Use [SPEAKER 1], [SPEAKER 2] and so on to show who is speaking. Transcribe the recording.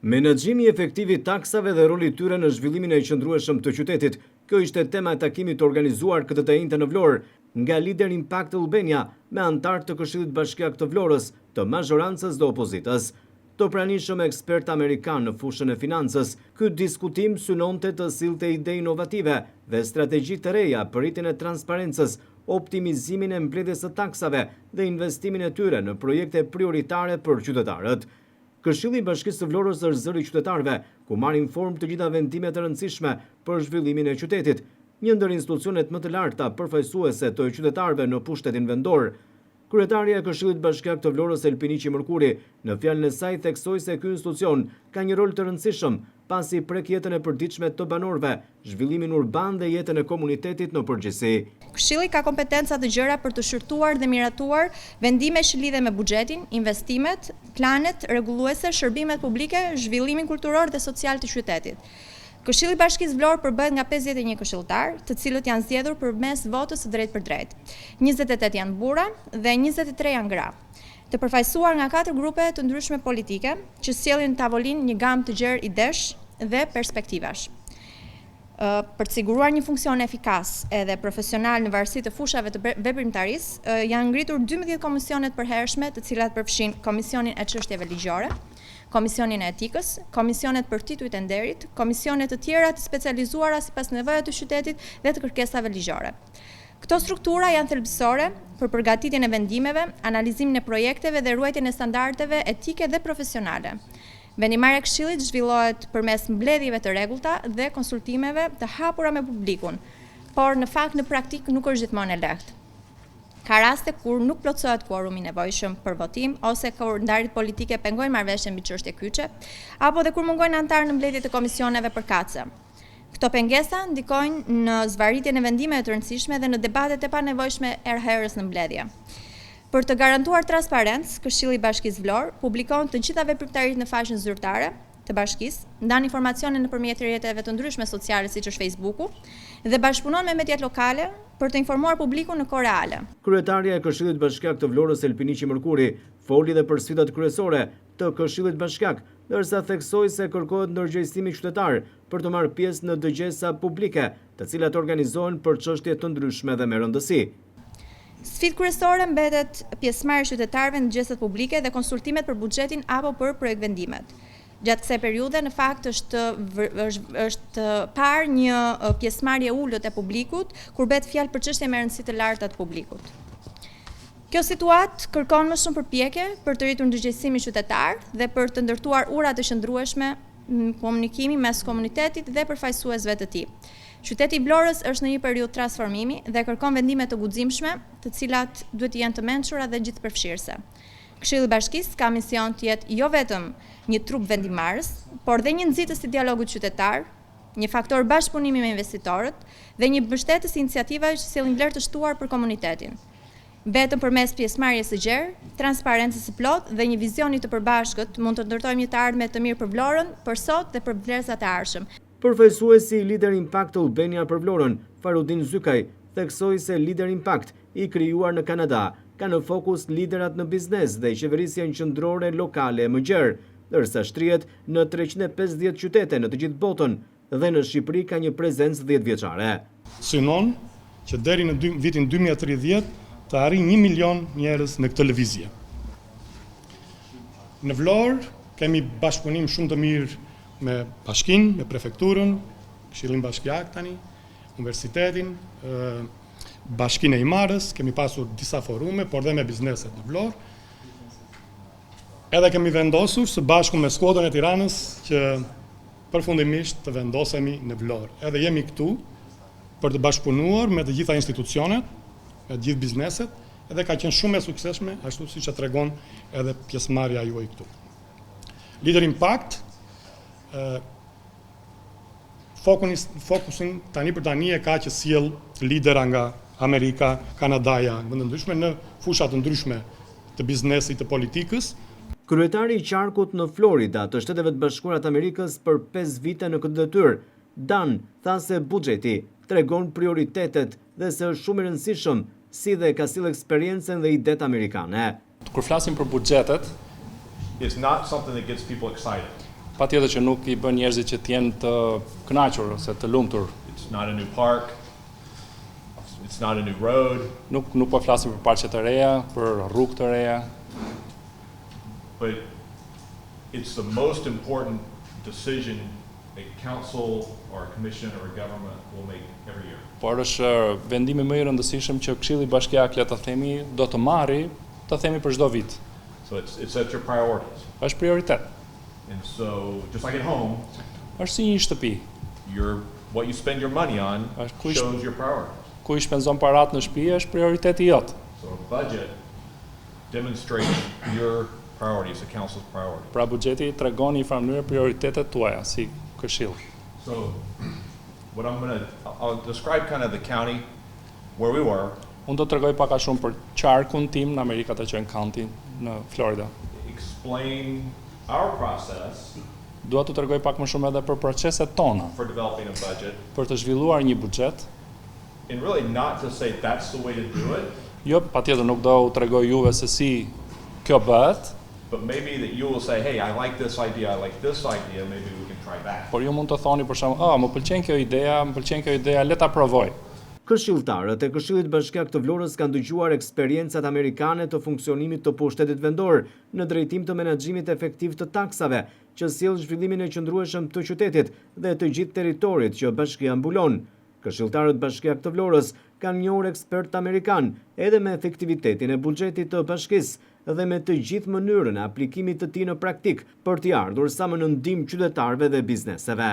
[SPEAKER 1] Menaxhimi efektiv i taksave dhe roli i tyre në zhvillimin e qëndrueshëm të qytetit. Kjo ishte tema e takimit të organizuar këtë të njëjtën në Vlorë nga Leader Impact Albania me anëtarë të Këshillit Bashkiak të Vlorës, të mazhorancës dhe opozitës. Të pranishëm ekspert amerikan në fushën e financës, ky diskutim synonte të sillte ide inovative dhe strategji të reja për rritjen e transparencës, optimizimin e mbledhjes së taksave dhe investimin e tyre në projekte prioritare për qytetarët. Këshilli i Bashkisë së Vlorës është zëri i qytetarëve, ku marrin formë të gjitha vendimet të rëndësishme për zhvillimin e qytetit, një ndër institucionet më të larta përfaqësuese të qytetarëve në pushtetin vendor. Kryetaria e Këshillit Bashkiak të Vlorës Elpiniqi Mërkuri, në fjalën e saj theksoi se ky institucion ka një rol të rëndësishëm pasi prek jetën e përditshme të banorëve, zhvillimin urban dhe jetën e komunitetit në përgjithësi.
[SPEAKER 2] Këshilli ka kompetenca të gjëra për të shërtuar dhe miratuar vendime që lidhen me buxhetin, investimet, planet rregulluese, shërbimet publike, zhvillimin kulturor dhe social të qytetit. Këshilli i Bashkisë Vlorë përbëhet nga 51 këshilltar, të cilët janë zgjedhur përmes votës së drejtë për drejtë. 28 janë burra dhe 23 janë gra, të përfaqësuar nga 4 grupe të ndryshme politike, që sjellin në tavolinë një gamë të gjerë idesh dhe perspektivash. Për të siguruar një funksion efikas edhe profesional në varësi të fushave të veprimtarisë, janë ngritur 12 komisione të përhershme, të cilat përfshin Komisionin e Çështjeve Ligjore, Komisionin e Etikës, Komisionet për titujt e nderit, komisionet të tjera të specializuara sipas nevojave të qytetit dhe të kërkesave ligjore. Këto struktura janë thelbësore për përgatitjen e vendimeve, analizimin e projekteve dhe ruajtjen e standardeve etike dhe profesionale. Vendimarrja e Këshillit zhvillohet përmes mbledhjeve të rregullta dhe konsultimeve të hapura me publikun, por në fakt në praktik nuk është gjithmonë e lehtë. Ka raste kur nuk plotësohet kuorumi i nevojshëm për votim, ose kur ndarjet politike pengojnë marrëveshje mbi çështje kyçe, apo dhe kur mungojnë anëtarë në mbledhjet e komisioneve përkatëse. Këto pengesa ndikojnë në zvarritjen e vendimeve të rëndësishme dhe në debatet e panevojshme herherës në mbledhje. Për të garantuar transparencë, Këshilli i Bashkisë Vlorë publikon të gjitha veprimtaritë në faqen zyrtare të bashkisë, ndan informacione nëpërmjet rrjeteve të ndryshme sociale siç është Facebooku dhe bashkëpunon me mediat lokale për të informuar publikun në kohë reale.
[SPEAKER 1] Kryetaria e Këshillit Bashkiak të Vlorës Elpiniqi Mërkuri foli dhe për sfidat kryesore të Këshillit Bashkiak, ndërsa theksoi se kërkohet ndërgjegjësimi qytetar për të marrë pjesë në dëgjesa publike, të cilat organizohen për çështje të ndryshme dhe me rëndësi.
[SPEAKER 2] Sfidë kryesore mbetet pjesëmarrja e qytetarëve në dëgjesat publike dhe konsultimet për buxhetin apo për projektvendimet. Gjatë kësaj periudhe, në fakt, është parë një pjesëmarrje ulët e publikut, kur bëhet fjalë për çështje me rëndësi të larta të publikut. Kjo situatë kërkon më shumë përpjekje për të rritur ndërgjegjësimin qytetar dhe për të ndërtuar ura të qëndrueshme komunikimi mes komunitetit dhe përfaqësuesve të tij. Qyteti i Vlorës është në një periudhë transformimi dhe kërkon vendime të guximshme, të cilat duhet të jenë të mençura dhe gjithëpërfshirëse. Këshilli i Bashkisë ka mision të jetë jo vetëm një trup vendimarrës, por dhe një nxitës i dialogut qytetar, një faktor bashkëpunimi me investitorët dhe një mbështetës i iniciativave që sjellin vlerë të shtuar për komunitetin. Vetëm përmes pjesëmarrjes së gjerë, transparencës së plotë dhe një vizioni të përbashkët mund të ndërtojmë një të ardhme të mirë për Vlorën, për sot dhe për vlersat e ardhshëm.
[SPEAKER 1] Përfaqësuesi i Leader Impact Albania për Vlorën, Farudin Zykaj, theksoi se Leader Impact, i krijuar në Kanada, ka në fokus liderat në biznes dhe qeverisjen qendrore lokale më gjerë, ndërsa shtrihet në 350 qytete në të gjithë botën dhe në Shqipëri ka një prezencë 10 vjeçare.
[SPEAKER 3] Synon që deri në vitin 2030 të arrijë 1 milion njerëz në këtë lëvizje. Në Vlorë kemi bashkëpunim shumë të mirë me bashkinë, me prefekturën, Këshillin Bashkiak tani, universitetin, Bashkinë e Imarës, kemi pasur disa forume, por dhe me bizneset në Vlorë. Edhe kemi vendosur së bashku me Skuadrën e Tiranës që përfundimisht të vendosemi në Vlorë. Edhe jemi këtu për të bashkëpunuar me të gjitha institucionet, me të gjithë bizneset, edhe ka qenë shumë e suksesshme, ashtu siç e tregon edhe pjesëmarrja juaj këtu. Leader Impact fokusin tani për tani e ka që sjell lidera nga Amerika, Kanadaja, në vende ndryshme në fusha të ndryshme të biznesit, të politikës.
[SPEAKER 1] Kryetari i qarkut në Florida të Shteteve të Bashkuara të Amerikës për 5 vite në këtë detyrë, Dan tha se buxheti tregon prioritetet dhe se është shumë i rëndësishëm, si dhe ka sill eksperiencën dhe idetë amerikane.
[SPEAKER 4] Kur flasim për buxhetet, Patjetër që nuk i bën njerëzit që të jenë të kënaqur ose të lumtur.
[SPEAKER 5] It's not a new park. It's not a new road.
[SPEAKER 4] Nuk po flasim për parqe të reja, për rrugë të reja,
[SPEAKER 5] But it's the most important decision a council or a commission or a government will make every year.
[SPEAKER 4] por është vendimi më i rëndësishëm që Këshilli Bashkiak, le të themi, do të marrë, të themi për çdo vit.
[SPEAKER 5] So it's at your priorities.
[SPEAKER 4] Është prioritet.
[SPEAKER 5] And so just like at home,
[SPEAKER 4] Është si një shtëpi,
[SPEAKER 5] what you spend your money on
[SPEAKER 4] Ku ish-
[SPEAKER 5] shows your priorities.
[SPEAKER 4] ku i shpenzon parat në shtëpi është prioriteti jot.
[SPEAKER 5] So a budget demonstrates your priorities, the council's priorities.
[SPEAKER 4] Pra buxheti tregon në një farë mënyrë prioritetet tuaja si këshill.
[SPEAKER 5] So what I'll describe kind of the county where we were,
[SPEAKER 4] Unë do të tregoj pak a shumë për qarkun tim në Amerika të Qenë County në Florida.
[SPEAKER 5] explain our process
[SPEAKER 4] Dua të tregoj pak më shumë edhe për proceset tona,
[SPEAKER 5] for developing a budget,
[SPEAKER 4] për të zhvilluar një buxhet.
[SPEAKER 5] and really not to say that's the way to do it,
[SPEAKER 4] Jo, patjetër nuk do u tregoj juve se si kjo bëhet,
[SPEAKER 5] but maybe that you will say, hey, I like this idea, maybe we can try that.
[SPEAKER 4] por ju mund të thoni për shembull, më pëlqen kjo ideja, le ta provoj.
[SPEAKER 1] Këshilltarët e Këshillit Bashkiak të Vlorës kanë dëgjuar eksperiencat amerikane të funksionimit të pushtetit vendor në drejtim të menaxhimit efektiv të taksave, që sjell zhvillimin e qëndrueshëm të qytetit dhe të gjithë territorit që bashkia mbulon. Këshilltarët Bashkiak të Vlorës kanë njohur ekspert amerikan edhe me efektivitetin e buxhetit të bashkisë dhe me të gjithë mënyrën e aplikimit të tij në praktik për t'i ardhur sa më në ndihmë qytetarëve dhe bizneseve.